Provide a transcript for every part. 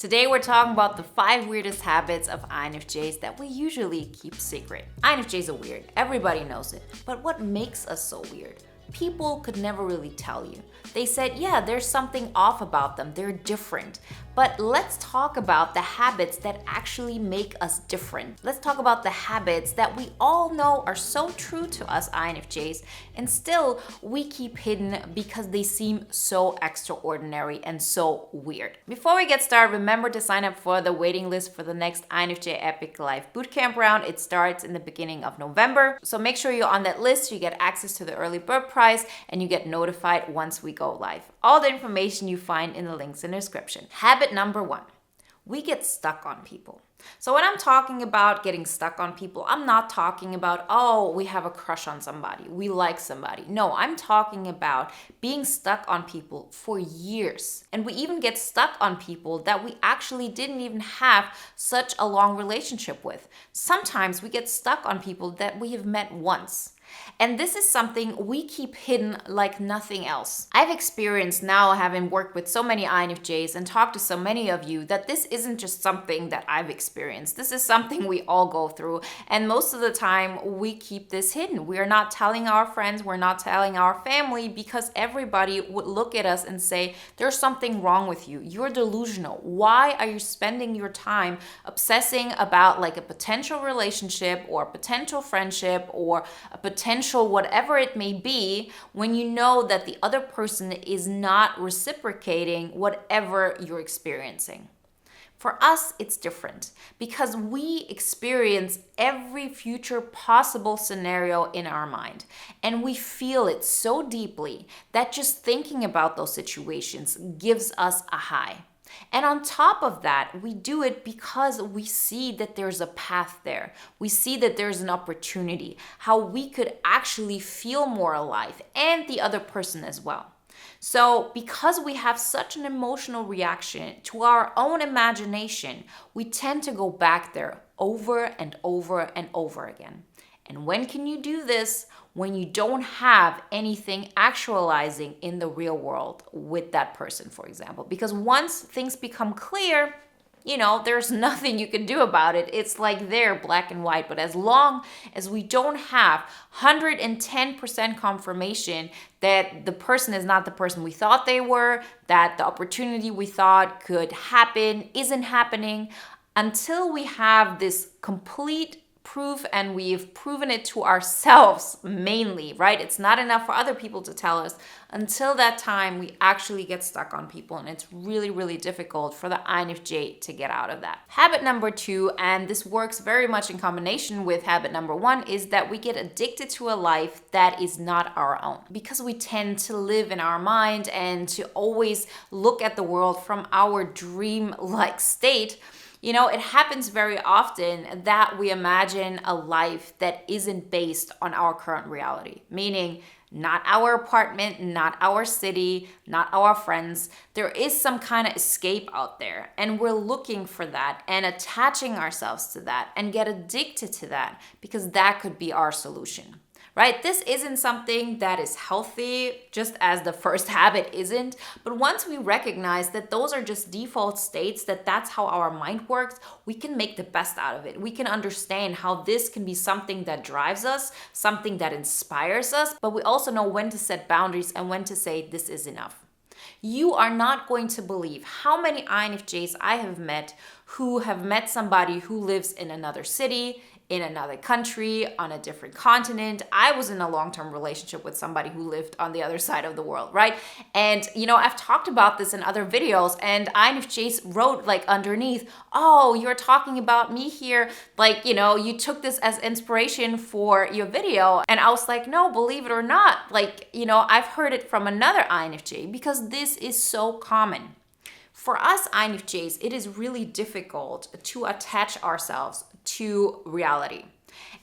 Today we're talking about the 5 weirdest habits of INFJs that we usually keep secret. INFJs are weird, everybody knows it, but what makes us so weird? People could never really tell you. They said, yeah, there's something off about them, they're different. But let's talk about the habits that actually make us different. Let's talk about the habits that we all know are so true to us INFJs, and still we keep hidden because they seem so extraordinary and so weird. Before we get started, remember to sign up for the waiting list for the next INFJ Epic Life Bootcamp round. It starts in the beginning of November. So make sure you're on that list, you get access to the early bird price, and you get notified once we go live. All the information you find in the links in the description. Habit number 1, we get stuck on people. So when I'm talking about getting stuck on people, I'm not talking about, oh, we have a crush on somebody, we like somebody. No, I'm talking about being stuck on people for years. And we even get stuck on people that we actually didn't even have such a long relationship with. Sometimes we get stuck on people that we have met once. And this is something we keep hidden like nothing else. I've experienced now, having worked with so many INFJs and talked to so many of you, that this isn't just something that I've experienced. This is something we all go through. And most of the time, we keep this hidden. We are not telling our friends, we're not telling our family, because everybody would look at us and say, there's something wrong with you. You're delusional. Why are you spending your time obsessing about like a potential relationship or a potential friendship or a potential whatever it may be, when you know that the other person is not reciprocating whatever you're experiencing? For us, it's different because we experience every future possible scenario in our mind, and we feel it so deeply that just thinking about those situations gives us a high. And on top of that, we do it because we see that there's a path there. We see that there's an opportunity, how we could actually feel more alive, and the other person as well. So because we have such an emotional reaction to our own imagination, we tend to go back there over and over and over again. And when can you do this? When you don't have anything actualizing in the real world with that person, for example. Because once things become clear, there's nothing you can do about it. It's like they're black and white. But as long as we don't have 110% confirmation that the person is not the person we thought they were, that the opportunity we thought could happen isn't happening, until we have this complete proof, and we've proven it to ourselves mainly, right? It's not enough for other people to tell us. Until that time, we actually get stuck on people, and it's really, really difficult for the INFJ to get out of that. Habit number 2, and this works very much in combination with habit number 1, is that we get addicted to a life that is not our own, because we tend to live in our mind and to always look at the world from our dream-like state. It happens very often that we imagine a life that isn't based on our current reality, meaning not our apartment, not our city, not our friends. There is some kind of escape out there, and we're looking for that and attaching ourselves to that and get addicted to that because that could be our solution. Right? This isn't something that is healthy, just as the first habit isn't. But once we recognize that those are just default states, that's how our mind works, we can make the best out of it. We can understand how this can be something that drives us, something that inspires us, but we also know when to set boundaries and when to say this is enough. You are not going to believe how many INFJs I have met who have met somebody who lives in another city, in another country, on a different continent. I was in a long-term relationship with somebody who lived on the other side of the world, right? And, I've talked about this in other videos, and INFJs wrote like underneath, oh, you're talking about me here. Like, you took this as inspiration for your video. And I was like, no, believe it or not, like, I've heard it from another INFJ because this is so common. For us INFJs, it is really difficult to attach ourselves to reality.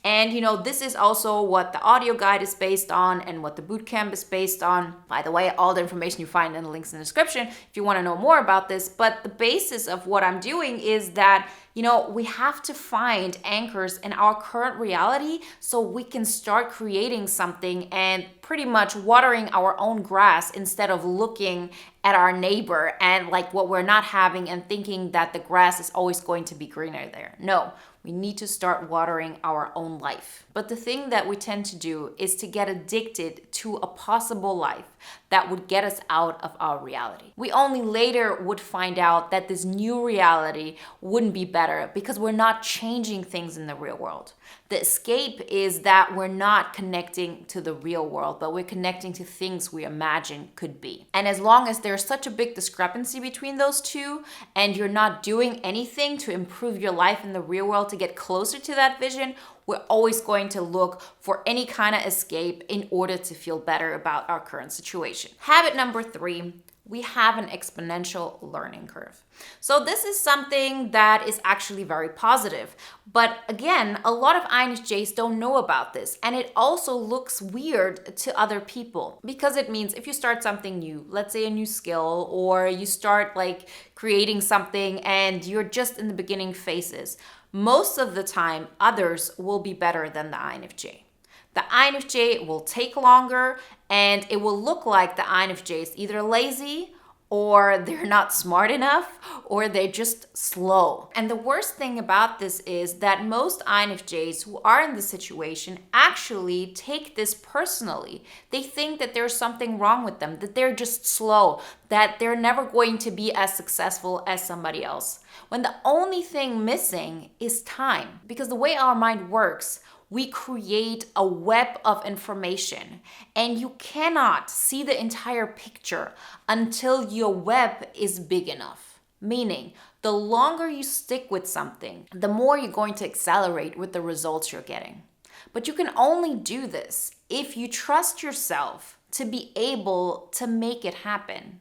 And this is also what the audio guide is based on and what the bootcamp is based on. By the way, all the information you find in the links in the description if you want to know more about this. But the basis of what I'm doing is that, we have to find anchors in our current reality so we can start creating something and pretty much watering our own grass instead of looking at our neighbor and like what we're not having and thinking that the grass is always going to be greener there. No, we need to start watering our own life. But the thing that we tend to do is to get addicted to a possible life that would get us out of our reality. We only later would find out that this new reality wouldn't be better because we're not changing things in the real world. The escape is that we're not connecting to the real world, but we're connecting to things we imagine could be. And as long as there's such a big discrepancy between those two, and you're not doing anything to improve your life in the real world to get closer to that vision, we're always going to look for any kind of escape in order to feel better about our current situation. Habit number 3, we have an exponential learning curve. So this is something that is actually very positive. But again, a lot of INFJs don't know about this. And it also looks weird to other people because it means if you start something new, let's say a new skill, or you start like creating something and you're just in the beginning phases, most of the time others will be better than the INFJ. The INFJ will take longer and it will look like the INFJ is either lazy or they're not smart enough or they're just slow. And the worst thing about this is that most INFJs who are in this situation actually take this personally. They think that there's something wrong with them, that they're just slow, that they're never going to be as successful as somebody else. When the only thing missing is time. Because the way our mind works, we create a web of information and you cannot see the entire picture until your web is big enough. Meaning, the longer you stick with something, the more you're going to accelerate with the results you're getting. But you can only do this if you trust yourself to be able to make it happen.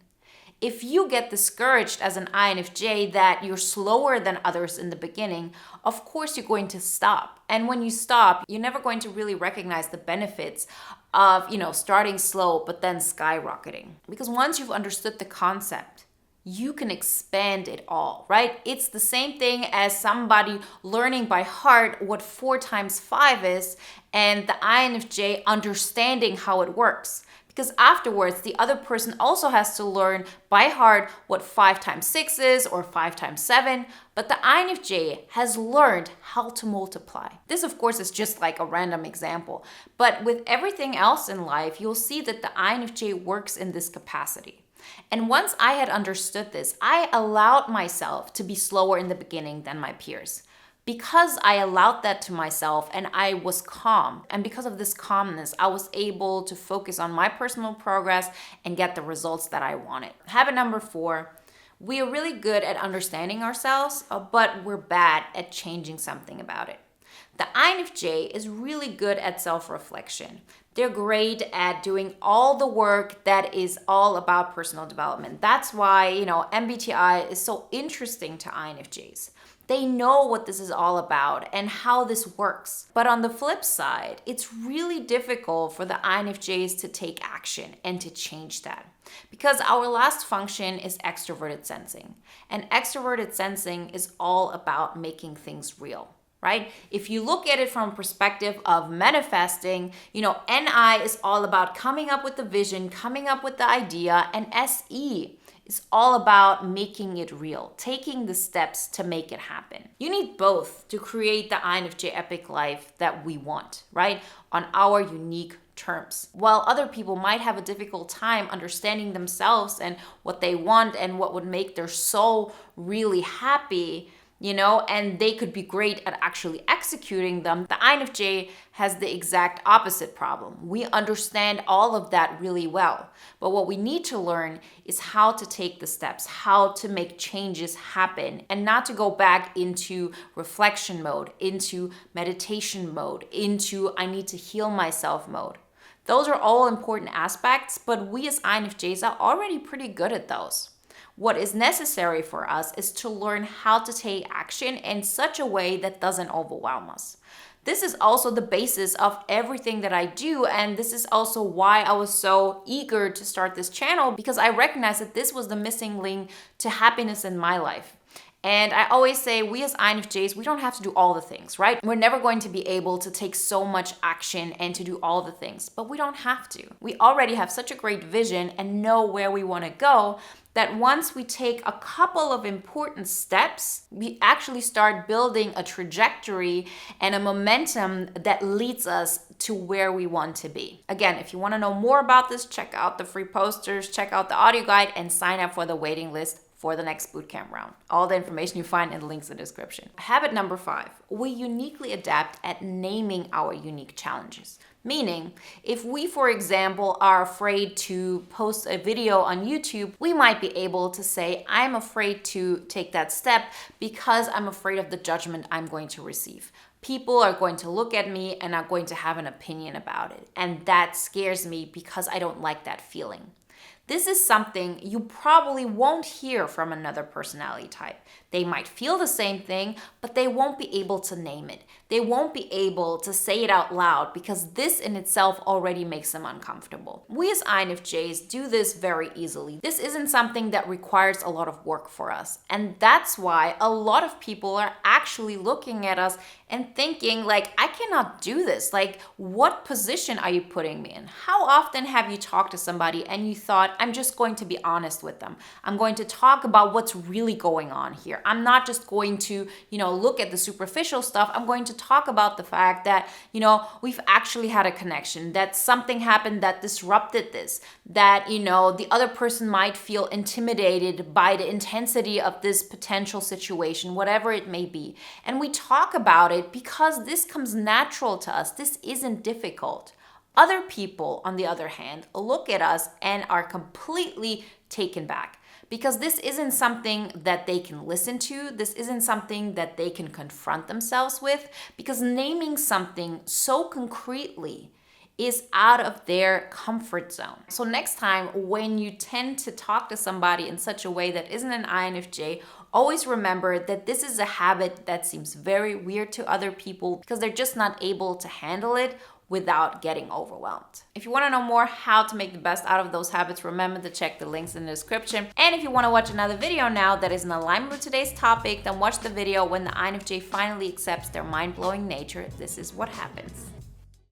If you get discouraged as an INFJ that you're slower than others in the beginning, of course you're going to stop. And when you stop, you're never going to really recognize the benefits of, starting slow but then skyrocketing. Because once you've understood the concept, you can expand it all, right? It's the same thing as somebody learning by heart what 4 times 5 is and the INFJ understanding how it works. Because afterwards, the other person also has to learn by heart what 5 times 6 is or 5 times 7, but the INFJ has learned how to multiply. This, of course, is just like a random example, but with everything else in life, you'll see that the INFJ works in this capacity. And once I had understood this, I allowed myself to be slower in the beginning than my peers. Because I allowed that to myself and I was calm. And because of this calmness, I was able to focus on my personal progress and get the results that I wanted. Habit number 4, we are really good at understanding ourselves, but we're bad at changing something about it. The INFJ is really good at self-reflection. They're great at doing all the work that is all about personal development. That's why, MBTI is so interesting to INFJs. They know what this is all about and how this works. But on the flip side, it's really difficult for the INFJs to take action and to change that. Because our last function is extroverted sensing. And extroverted sensing is all about making things real, right? If you look at it from a perspective of manifesting, NI is all about coming up with the vision, coming up with the idea, and SE is all about making it real, taking the steps to make it happen. You need both to create the INFJ epic life that we want, right? On our unique terms. While other people might have a difficult time understanding themselves and what they want and what would make their soul really happy, and they could be great at actually executing them, the INFJ has the exact opposite problem. We understand all of that really well. But what we need to learn is how to take the steps, how to make changes happen, and not to go back into reflection mode, into meditation mode, into I need to heal myself mode. Those are all important aspects, but we as INFJs are already pretty good at those. What is necessary for us is to learn how to take action in such a way that doesn't overwhelm us. This is also the basis of everything that I do, and this is also why I was so eager to start this channel, because I recognized that this was the missing link to happiness in my life. And I always say, we as INFJs, we don't have to do all the things, right? We're never going to be able to take so much action and to do all the things, but we don't have to. We already have such a great vision and know where we want to go that once we take a couple of important steps, we actually start building a trajectory and a momentum that leads us to where we want to be. Again, if you want to know more about this, check out the free posters, check out the audio guide, and sign up for the waiting list for the next bootcamp round. All the information you find in the links in the description. Habit number 5, we uniquely adapt at naming our unique challenges. Meaning, if we, for example, are afraid to post a video on YouTube, we might be able to say, I'm afraid to take that step because I'm afraid of the judgment I'm going to receive. People are going to look at me and are going to have an opinion about it. And that scares me because I don't like that feeling. This is something you probably won't hear from another personality type. They might feel the same thing, but they won't be able to name it. They won't be able to say it out loud because this in itself already makes them uncomfortable. We as INFJs do this very easily. This isn't something that requires a lot of work for us. And that's why a lot of people are actually looking at us and thinking like, I cannot do this. Like, what position are you putting me in? How often have you talked to somebody and you thought, I'm just going to be honest with them. I'm going to talk about what's really going on here. I'm not just going to, look at the superficial stuff. I'm going to talk about the fact that, we've actually had a connection, that something happened that disrupted this, that, the other person might feel intimidated by the intensity of this potential situation, whatever it may be. And we talk about it because this comes natural to us. This isn't difficult. Other people, on the other hand, look at us and are completely taken back because this isn't something that they can listen to. This isn't something that they can confront themselves with because naming something so concretely is out of their comfort zone. So next time when you tend to talk to somebody in such a way that isn't an INFJ, always remember that this is a habit that seems very weird to other people because they're just not able to handle it without getting overwhelmed. If you want to know more how to make the best out of those habits, remember to check the links in the description. And if you want to watch another video now that is in alignment with today's topic, then watch the video when the INFJ finally accepts their mind-blowing nature. This is what happens.